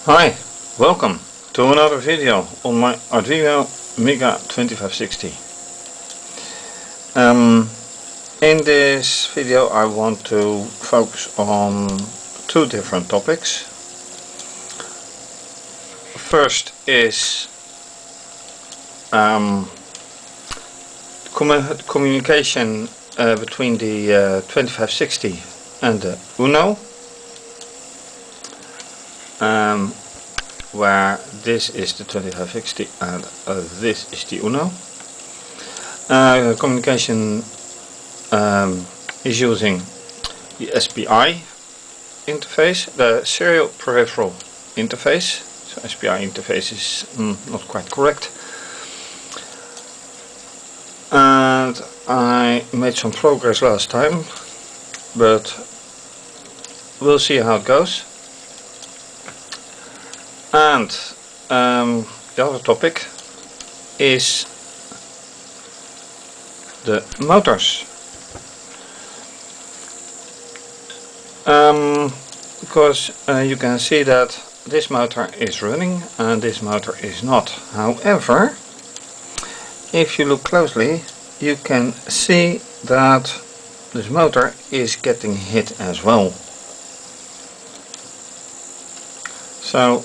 Hi, welcome to another video on my Arduino Mega2560. In this video I want to focus on two different topics. First is communication between the 2560 and the Uno. Where this is the 2560 and this is the Uno. Communication is using the SPI interface, the serial peripheral interface. So SPI interface is not quite correct. And I made some progress last time, but we'll see how it goes. And the other topic is the motors. Because you can see that this motor is running and this motor is not. However, if you look closely, you can see that this motor is getting hit as well. So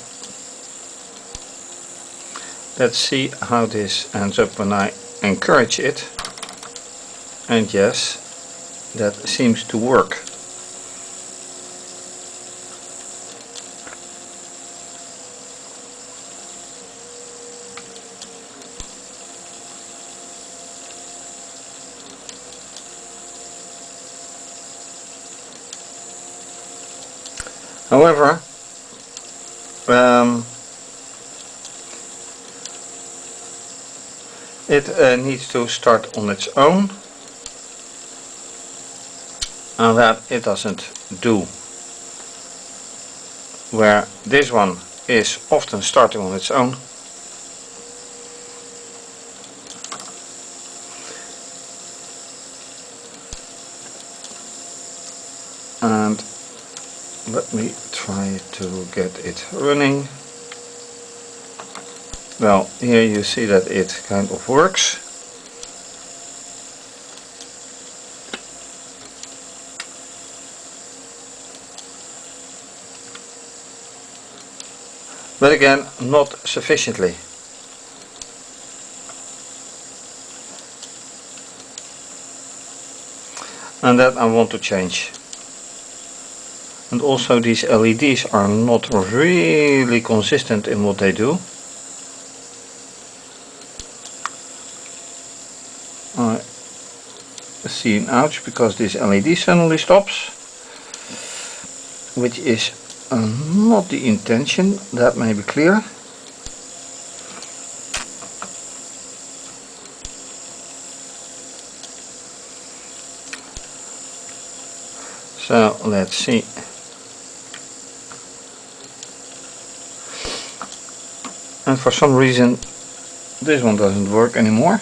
let's see how this ends up when I encourage it. And yes, that seems to work. However, it needs to start on its own, and that it doesn't do. Where this one is often starting on its own, and let me try to get it running. Well, here you see that it kind of works. But again, not sufficiently. And that I want to change. And also these LEDs are not really consistent in what they do. I see an ouch because this LED suddenly stops, which is not the intention, that may be clear. So let's see. And for some reason this one doesn't work anymore.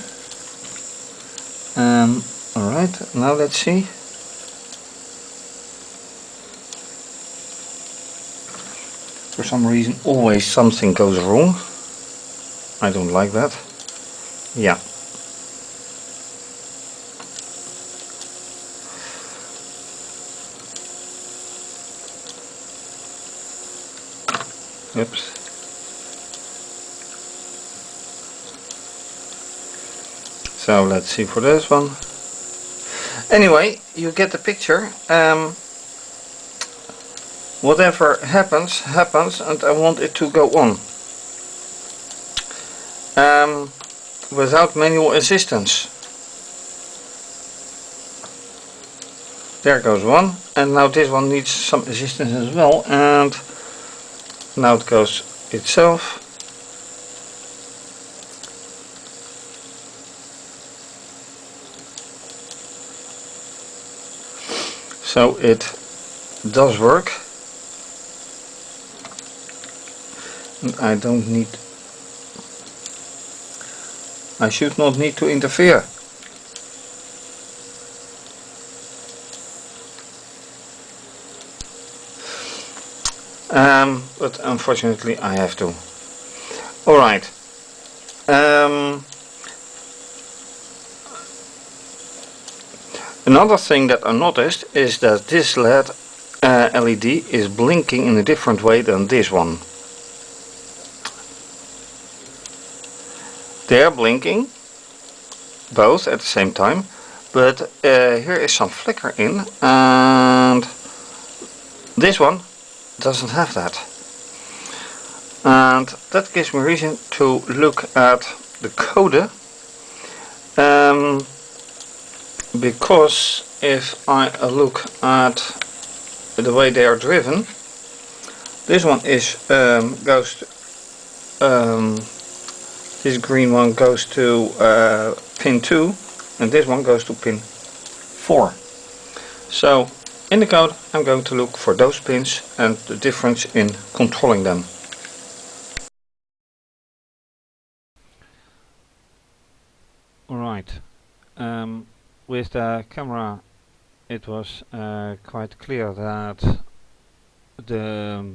Alright, now let's see. For some reason always something goes wrong. I don't like that. Yeah. Oops. So let's see for this one. Anyway, you get the picture. Whatever happens, happens, and I want it to go on. Without manual assistance. There goes one, and now this one needs some assistance as well, and now it goes itself. So it does work, and I should not need to interfere. but unfortunately I have to. Alright. Another thing that I noticed is that this LED is blinking in a different way than this one. They are blinking both at the same time, but here is some flicker in, and this one doesn't have that. And that gives me reason to look at the code, because if I look at the way they are driven, this one is this green one goes to pin 2, and this one goes to pin 4. So in the code I'm going to look for those pins and the difference in controlling them. Alright, with the camera it was quite clear that the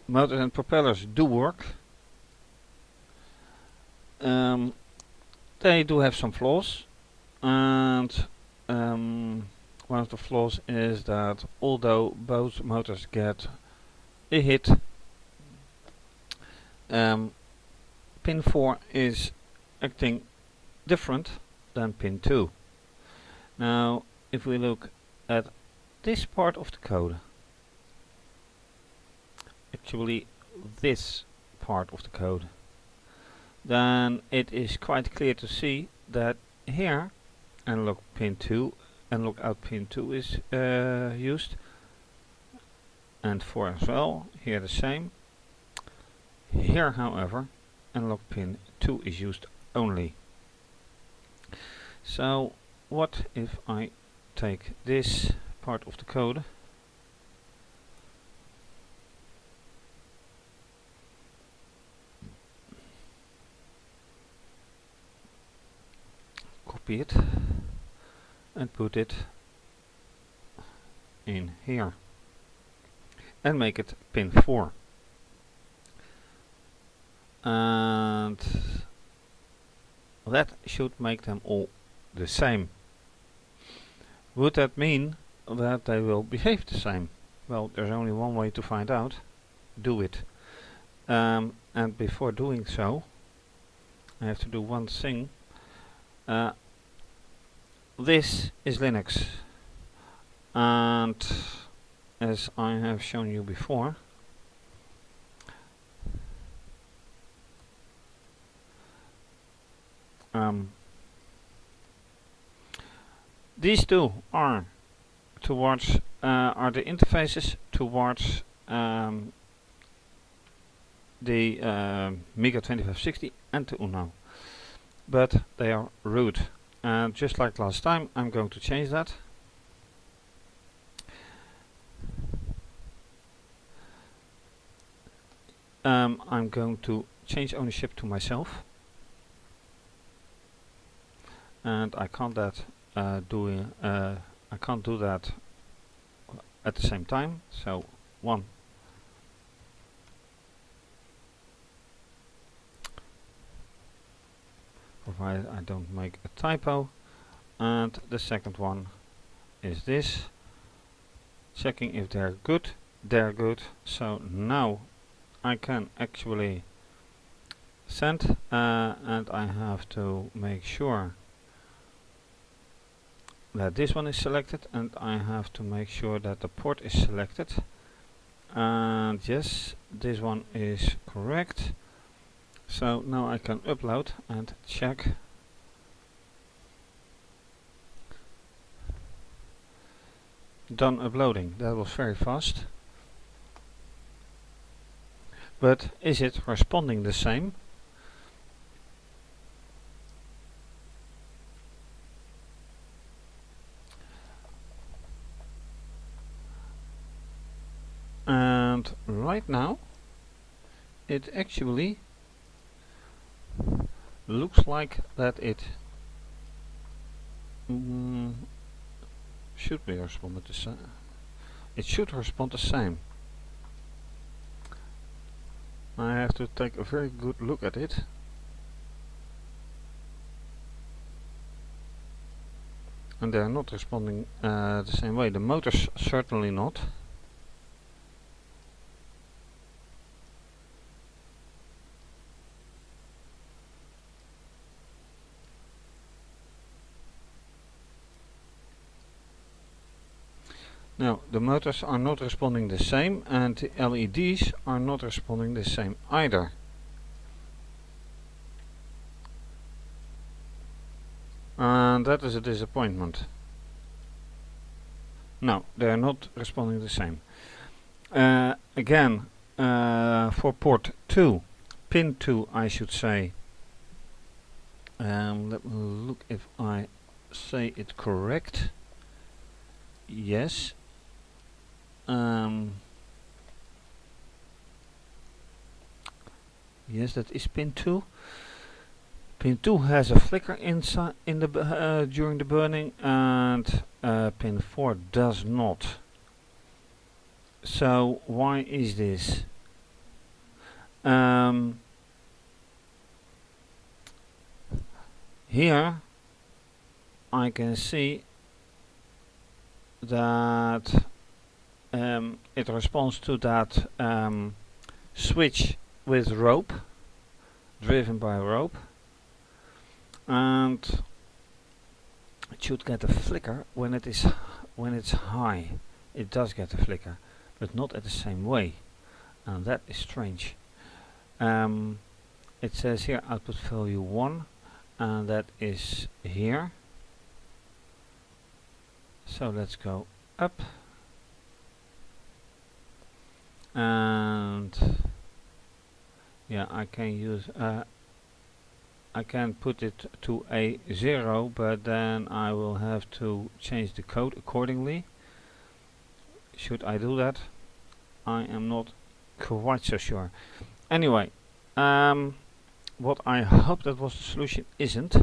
motors and propellers do work. They do have some flaws, and one of the flaws is that although both motors get a hit, pin 4 is acting different than pin 2. Now if we look at this part of the code, actually this part of the code, then it is quite clear to see that here analog pin 2, analog out pin 2 is used, and 4 as well, here the same. Here however analog pin 2 is used only. So what if I take this part of the code copy it and put it in here and make it pin 4, and that should make them all the same. Would that mean that they will behave the same? Well, there's only one way to find out. Do it. And before doing so, I have to do one thing. This is Linux, and as I have shown you before, these two are towards are the interfaces towards the Mega2560 and the Uno, but they are root, and just like last time I'm going to change that. I'm going to change ownership to myself, and I can't do that at the same time. So one, provided I don't make a typo, and the second one is this, checking if they're good. They're good. So now I can actually send, and I have to make sure that this one is selected, and I have to make sure that the port is selected, and yes, this one is correct. So now I can upload and check. Done uploading. That was very fast. But is it responding the same? And right now it actually looks like that it should be responded the same. It should respond the same. I have to take a very good look at it. And they're not responding the same way. The motors certainly not. Now, the motors are not responding the same, and the LEDs are not responding the same either. And that is a disappointment. No, they are not responding the same. Again, for port 2, pin 2 I should say. Let me look if I say it correct. Yes. Yes, that is pin 2. Pin 2 has a flicker inside in the during the burning, and pin 4 does not. So why is this? Here I can see that it responds to that switch with rope, driven by rope, and it should get a flicker when it's high. It does get a flicker, but not at the same way, and that is strange. It says here output value 1, and that is here. So let's go up, and yeah, I can use I can put it to a 0, but then I will have to change the code accordingly. Should I do that? I am not quite so sure. Anyway, what I hope that was the solution isn't.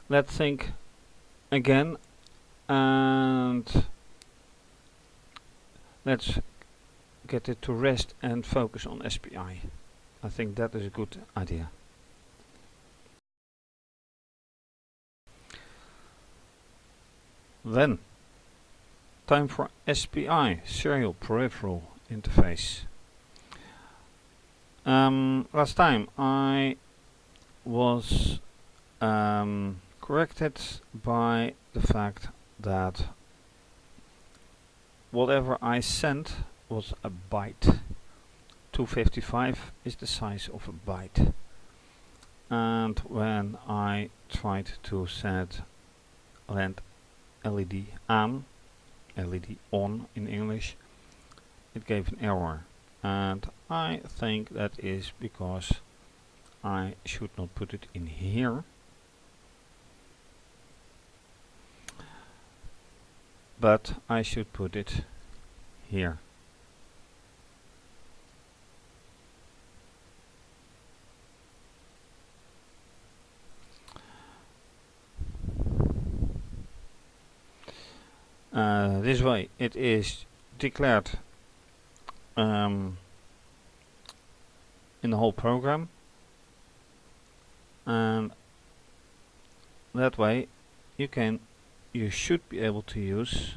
Let's think again, and let's get it to rest and focus on SPI. I think that is a good idea. Then, time for SPI, serial peripheral interface. Last time I was corrected by the fact that whatever I sent was a byte. 255 is the size of a byte. And when I tried to set LED on, LED on in English, it gave an error. And I think that is because I should not put it in here, but I should put it here. This way it is declared in the whole program, and that way you should be able to use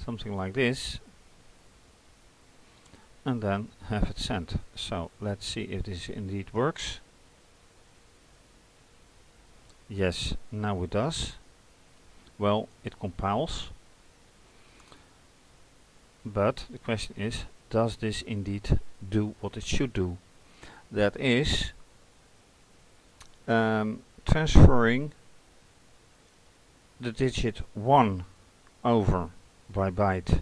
something like this and then have it sent. So let's see if this indeed works. Yes, now it does. Well, it compiles, but the question is, does this indeed do what it should do? That is transferring the digit 1 over by byte.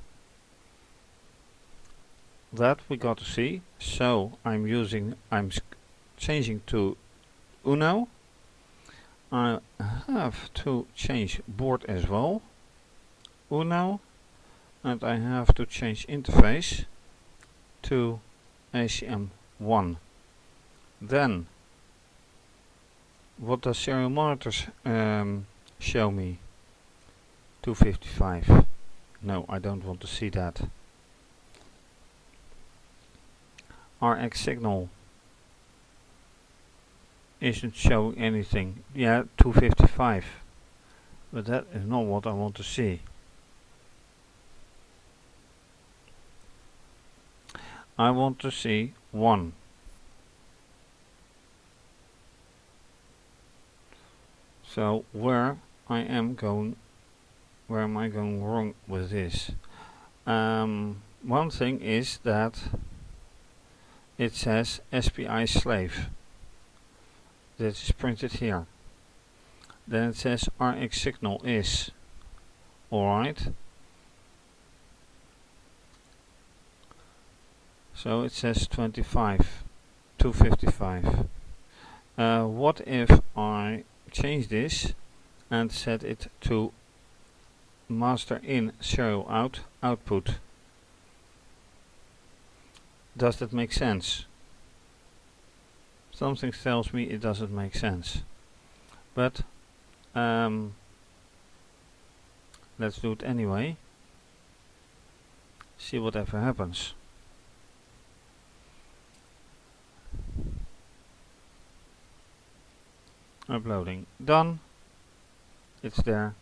That we got to see. So I'm changing to Uno. I have to change board as well, Uno, and I have to change interface to ACM1. Then, what does serial monitors show me? 255. No, I don't want to see that. RX signal isn't showing anything. Yeah, 255. But that is not what I want to see. I want to see 1. So where am I going wrong with this? One thing is that it says SPI slave. That is printed here. Then it says RX signal is. Alright. So it says 255. What if I change this and set it to master in serial out output? Does that make sense? Something tells me it doesn't make sense. But let's do it anyway. See whatever happens. Uploading done. It's there.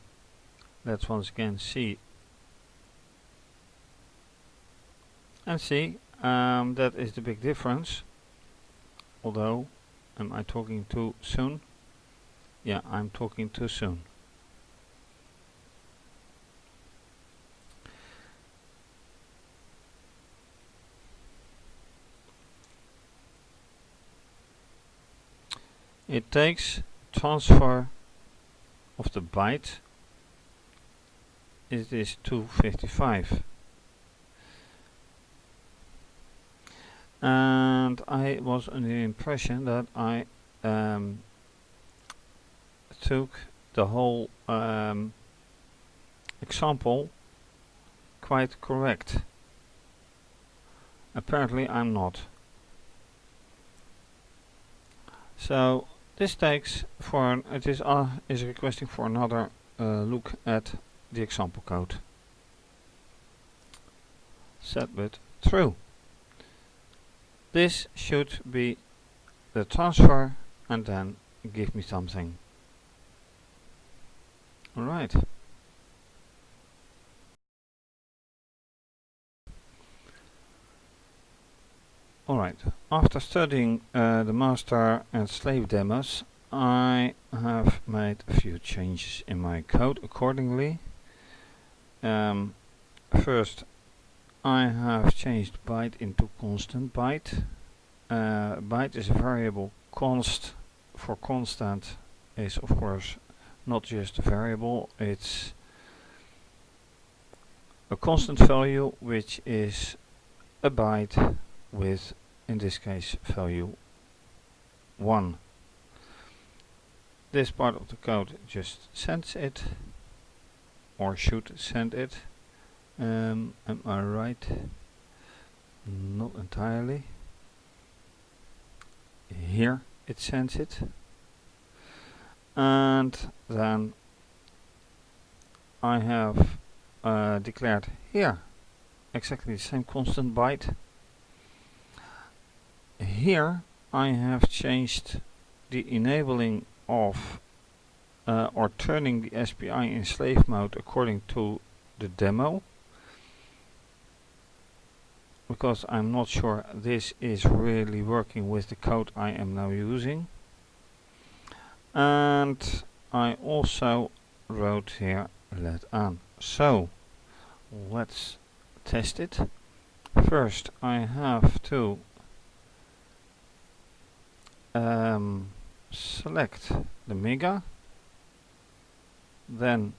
Let's once again see. And see, that is the big difference. Although, am I talking too soon? Yeah, I'm talking too soon. It takes transfer of the byte. It is 255. And I was under the impression that I took the whole example quite correct. Apparently I'm not. So this takes for it is requesting for another look at the example code. Set bit true. This should be the transfer and then give me something. Alright. Alright, after studying the master and slave demos, I have made a few changes in my code accordingly. First, I have changed byte into constant byte. Byte is a variable. Const for constant is of course not just a variable, it's a constant value which is a byte with, in this case, value 1. This part of the code just sends it, or should send it. Am I right? Not entirely. Here it sends it. And then I have declared here exactly the same constant byte. Here I have changed the enabling of or turning the SPI in slave mode according to the demo, because I'm not sure this is really working with the code I am now using. And I also wrote here let on. So let's test it. First I have to select the Mega, then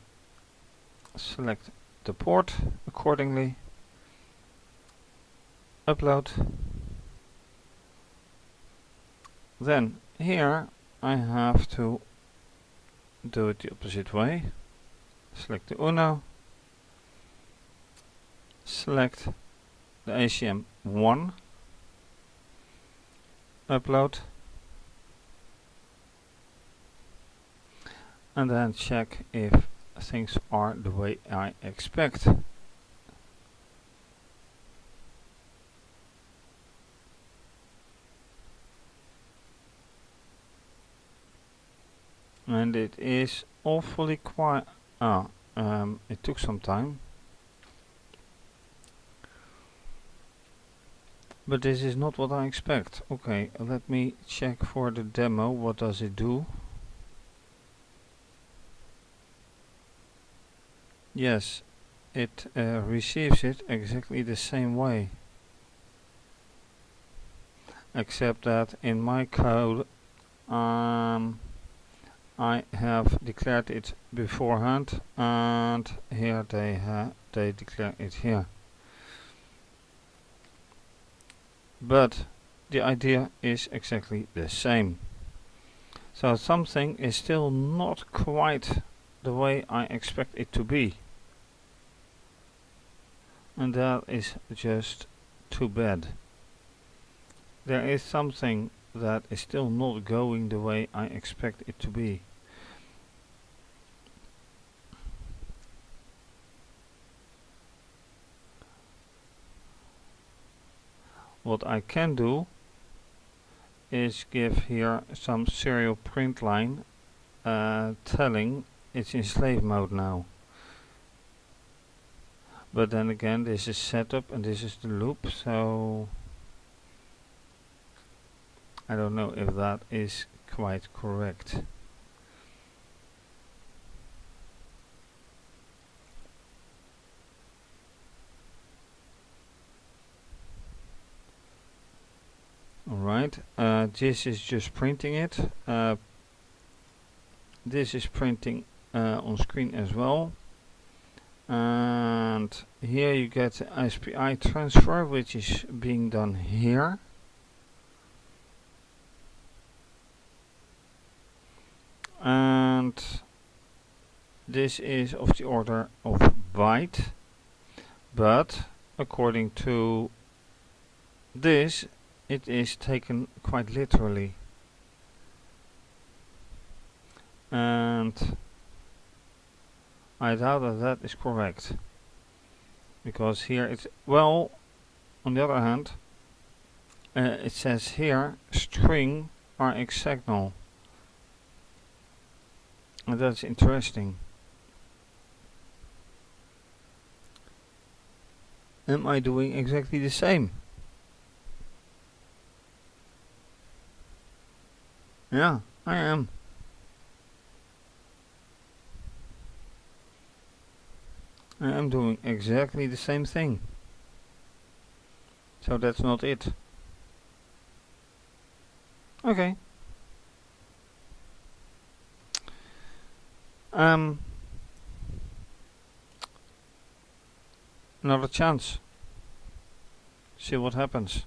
select the port accordingly, upload. Then here I have to do it the opposite way. Select the Uno, select the ACM 1, upload, and then check if things are the way I expect. and it is awfully quiet. It took some time, but this is not what I expect. Okay, let me check for the demo. What does it do? Yes, it receives it exactly the same way, except that in my code I have declared it beforehand, and here they declare it here. But the idea is exactly the same. So something is still not quite the way I expect it to be, and that is just too bad. There is something that is still not going the way I expect it to be. What I can do is give here some serial print line telling it's in slave mode now. But then again, this is setup and this is the loop, so I don't know if that is quite correct. Alright, this is just printing it. This is printing on screen as well. And here you get the SPI transfer, which is being done here. And this is of the order of byte, but according to this, it is taken quite literally. And I doubt that that is correct, because here it's, well, on the other hand, it says here string RX signal, and that's interesting. Am I doing exactly the same? Yeah, I am. I am doing exactly the same thing. So that's not it. Okay. Another chance. See what happens.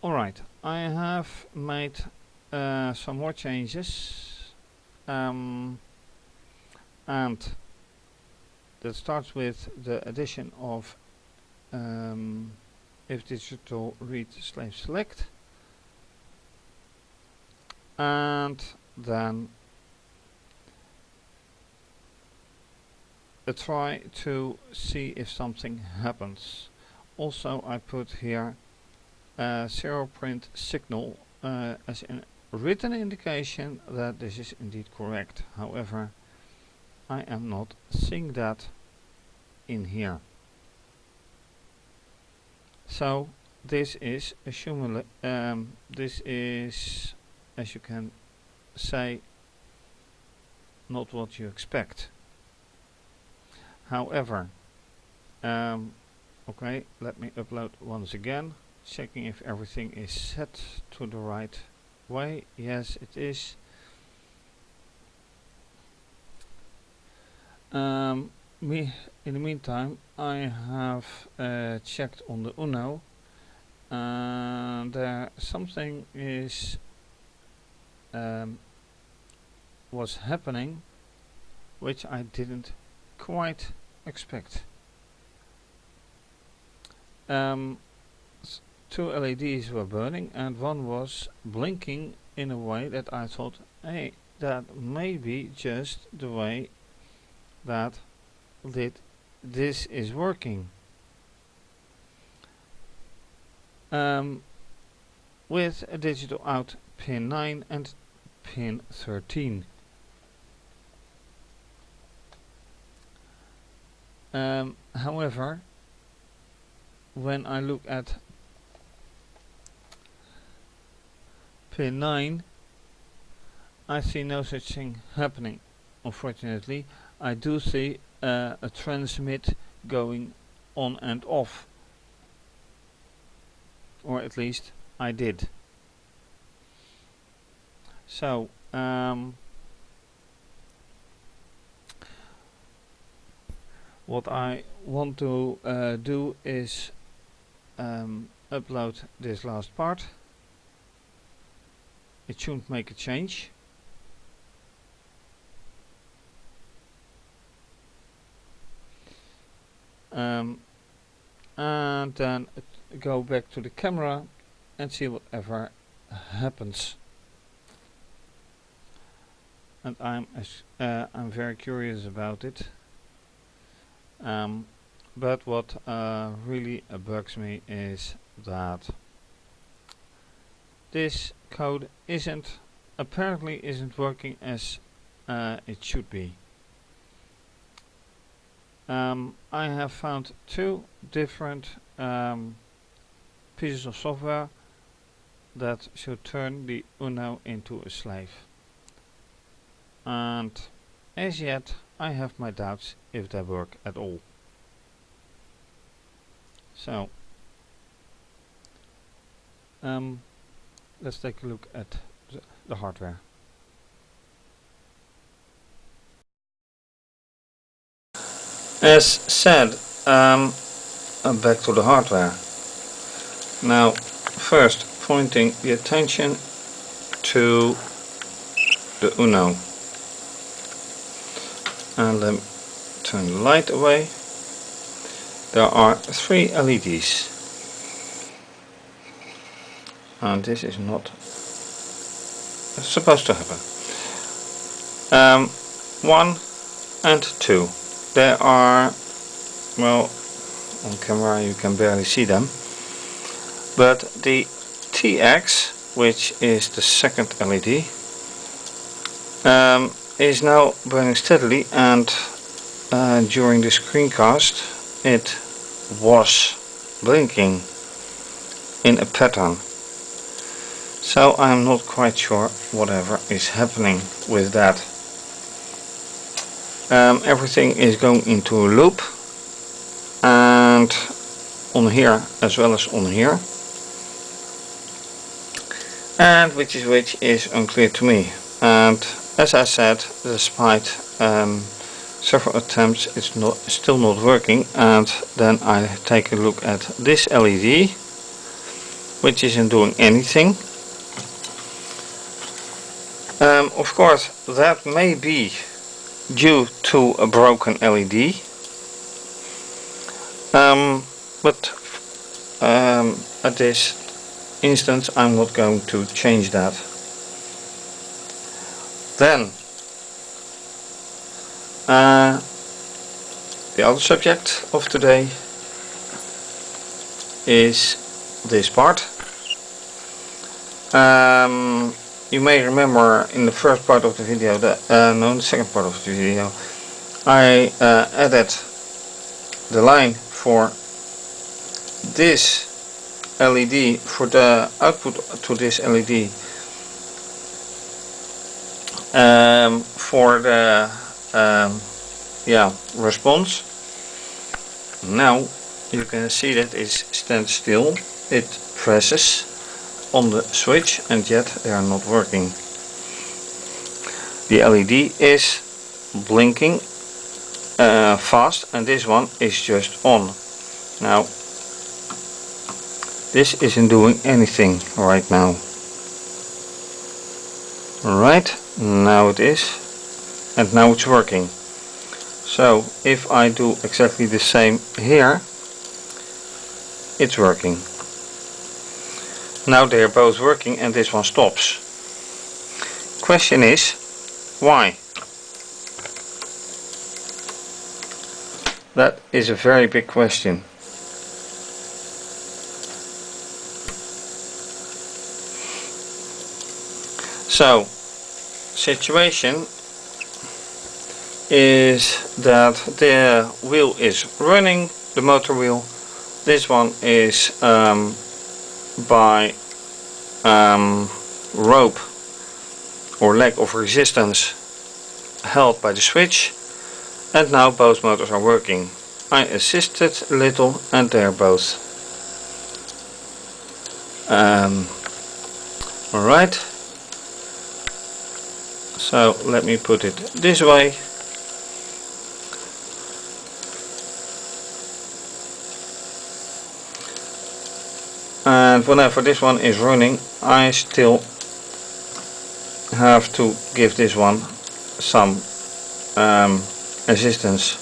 Alright, I have made some more changes, and that starts with the addition of if digital read slave select, and then try to see if something happens. Also, I put here serial print signal as a written indication that this is indeed correct. However, I am not seeing that in here. So this is this is, as you can say, not what you expect. However, okay, let me upload once again, checking if everything is set to the right way. Yes, it is. In the meantime, I have checked on the Uno, and something is was happening which I didn't quite expect. Two LEDs were burning and one was blinking in a way that I thought, hey, that may be just the way that this is working. with a digital out pin 9 and pin 13. However, when I look at pin 9, I see no such thing happening. Unfortunately, I do see a transmit going on and off, or at least I did. So what I want to do is upload this last part. It shouldn't make a change. And then go back to the camera and see whatever happens. And I'm very curious about it. But what really bugs me is that this code apparently isn't working as it should be. I have found two different pieces of software that should turn the Uno into a slave, and as yet I have my doubts if they work at all. So let's take a look at the hardware. As said, back to the hardware. Now, first pointing the attention to the Uno. And let me turn the light away. There are 3 LEDs. And this is not supposed to happen. 1 and 2. They are, well, on camera you can barely see them, but the TX, which is the second LED, is now burning steadily, and during the screencast it was blinking in a pattern. So I'm not quite sure whatever is happening with that. Everything is going into a loop, and on here as well as on here, and which is unclear to me. And as I said, despite several attempts, it's still not working. And then I take a look at this LED, which isn't doing anything. Of course, that may be due to a broken LED, but at this instance I'm not going to change that. Then the other subject of today is this part. You may remember in the first part of the video, the second part of the video, I added the line for this LED, for the output to this LED, for the response. Now you can see that it stands still, it presses on the switch, and yet they are not working. The LED is blinking fast, and this one is just on. Now this isn't doing anything right now. Right, now it is, and now it's working. So if I do exactly the same here, it's working. Now they are both working, and this one stops. Question is, why? That is a very big question. So, situation is that the wheel is running, the motor wheel. This one is by rope or leg of resistance held by the switch, and now both motors are working. I assisted a little and they're both alright. So let me put it this way. And whenever this one is running, I still have to give this one some assistance.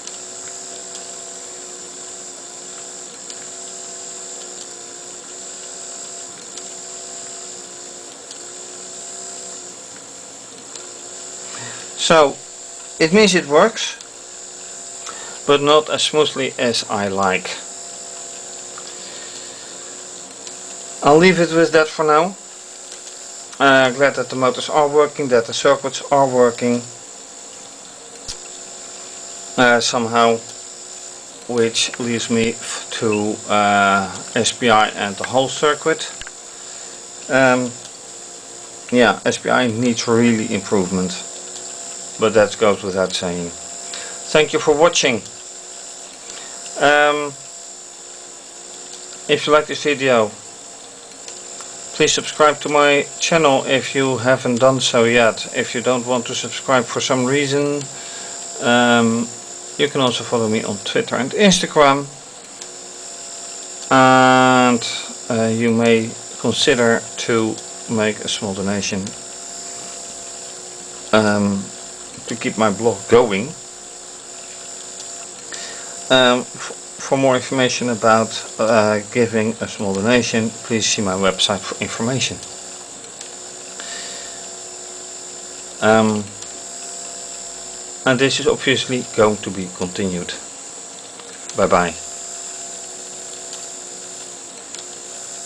So it means it works, but not as smoothly as I like. I'll leave it with that for now. Glad that the motors are working, that the circuits are working somehow, which leads me to SPI and the whole circuit. Yeah, SPI needs really improvement, but that goes without saying. Thank you for watching. If you like this video, please subscribe to my channel if you haven't done so yet. If you don't want to subscribe for some reason, you can also follow me on Twitter and Instagram, and you may consider to make a small donation to keep my blog going. For more information about giving a small donation, please see my website for information. And this is obviously going to be continued. Bye bye.